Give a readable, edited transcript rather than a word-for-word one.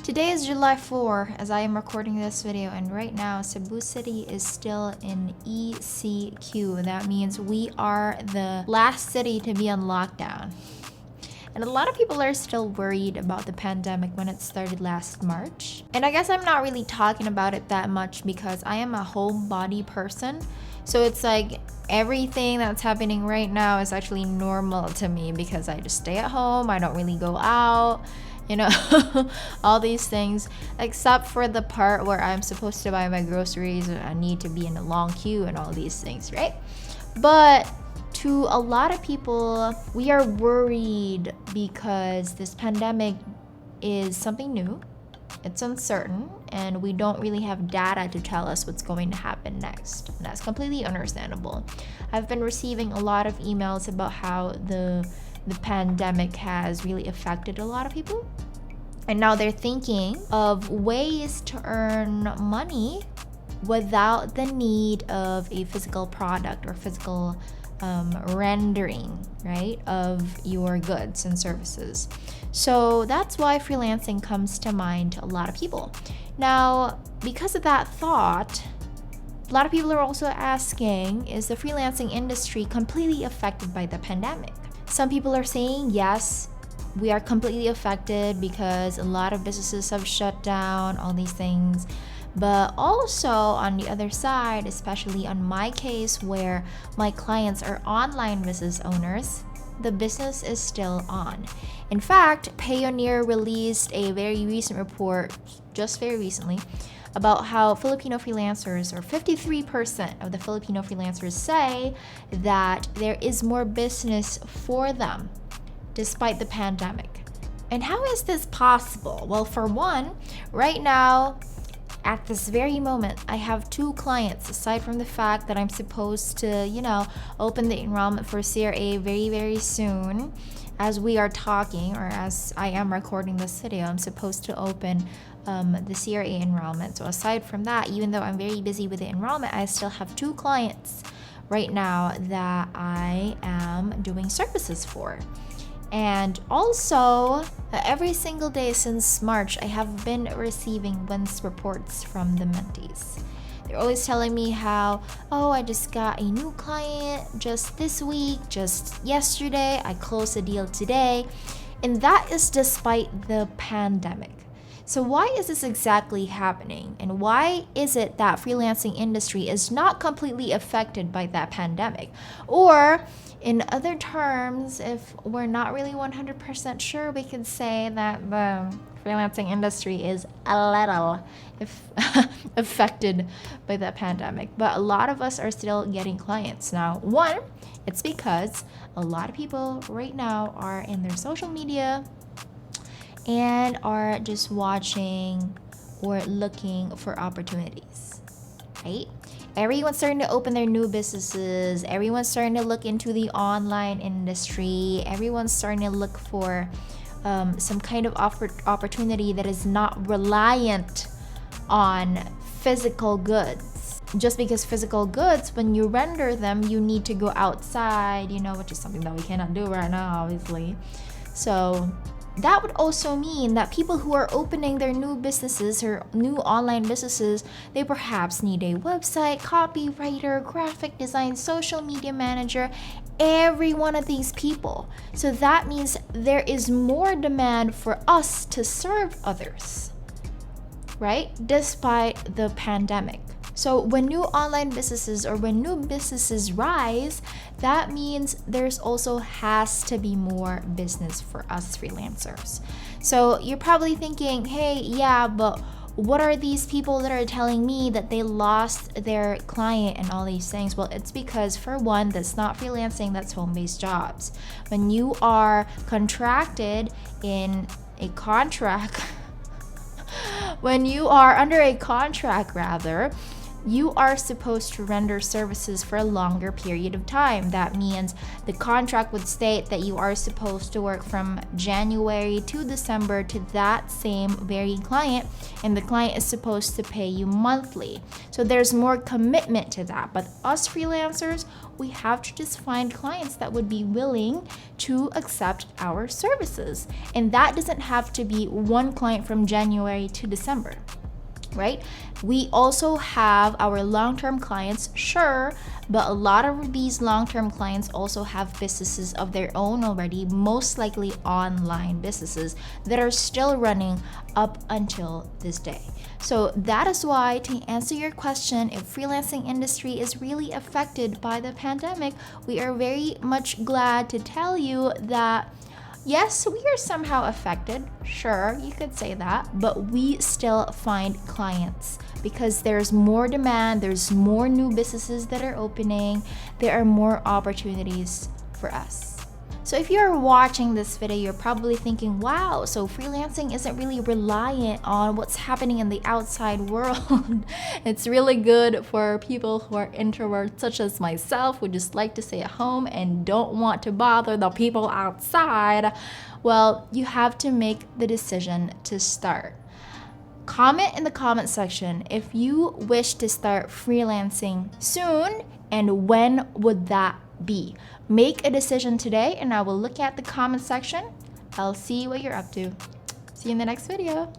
Today is July 4 as I am recording this video, and right now Cebu City is still in ECQ. That means we are the last city to be on lockdown. And a lot of people are still worried about the pandemic when it started last March. And I guess I'm not really talking about it that much because I am a homebody person. So it's like everything that's happening right now is actually normal to me because I just stay at home. I don't really go out, all these things, except for the part where I'm supposed to buy my groceries and I need to be in a long queue and all these things, right? But to a lot of people, we are worried because this pandemic is something new. It's uncertain, and we don't really have data to tell us what's going to happen next. And that's completely understandable. I've been receiving a lot of emails about how the pandemic has really affected a lot of people. And now they're thinking of ways to earn money without the need of a physical product or physical rendering, right, of your goods and services. So that's why freelancing comes to mind to a lot of people. Now, because of that thought, a lot of people are also asking, is the freelancing industry completely affected by the pandemic? Some people are saying yes, we are completely affected because a lot of businesses have shut down, all these things. But also on the other side, especially on my case where my clients are online business owners, the business is still on. In fact, Payoneer released a very recent report, just very recently, about how Filipino freelancers, or 53% of the Filipino freelancers, say that there is more business for them despite the pandemic. And how is this possible? Well, for one, right now, at this very moment, I have 2 clients, aside from the fact that I'm supposed to, open the enrollment for CRA very, very soon. As we are talking, or as I am recording this video, I'm supposed to open the CRA enrollment. So aside from that, even though I'm very busy with the enrollment, I still have 2 clients right now that I am doing services for. And also, every single day since March, I have been receiving wins reports from the mentees. They're always telling me how, I just got a new client just this week, just yesterday, I closed a deal today. And that is despite the pandemic. So why is this exactly happening? And why is it that freelancing industry is not completely affected by that pandemic? Or in other terms, if we're not really 100% sure, we can say that the freelancing industry is a little affected by the pandemic. But a lot of us are still getting clients. Now, one, it's because a lot of people right now are in their social media and are just watching or looking for opportunities, right? Everyone's starting to open their new businesses. Everyone's starting to look into the online industry. Everyone's starting to look for some kind of opportunity that is not reliant on physical goods. Just because physical goods, when you render them, you need to go outside, which is something that we cannot do right now, obviously. So that would also mean that people who are opening their new businesses or new online businesses, they perhaps need a website, copywriter, graphic design, social media manager, every one of these people. So that means there is more demand for us to serve others, right? Despite the pandemic. So when new online businesses or when new businesses rise, that means there's also has to be more business for us freelancers. So you're probably thinking, hey, yeah, but what are these people that are telling me that they lost their client and all these things? Well, it's because, for one, that's not freelancing, that's home-based jobs. When you are contracted in a contract, when you are under a contract rather, you are supposed to render services for a longer period of time. That means the contract would state that you are supposed to work from January to December to that same very client, and the client is supposed to pay you monthly. So there's more commitment to that. But us freelancers, we have to just find clients that would be willing to accept our services. And that doesn't have to be one client from January to December, right? We also have our long-term clients, sure, but a lot of these long-term clients also have businesses of their own already, most likely online businesses that are still running up until this day. So that is why, to answer your question, if freelancing industry is really affected by the pandemic, we are very much glad to tell you that yes, we are somehow affected. Sure, you could say that, but we still find clients because there's more demand, there's more new businesses that are opening, there are more opportunities for us. So if you're watching this video, you're probably thinking, wow, so freelancing isn't really reliant on what's happening in the outside world. It's really good for people who are introverts such as myself, who just like to stay at home and don't want to bother the people outside. Well, you have to make the decision to start. Comment in the comment section if you wish to start freelancing soon, and when would that be? Make a decision today, and I will look at the comment section. I'll see what you're up to. See you in the next video.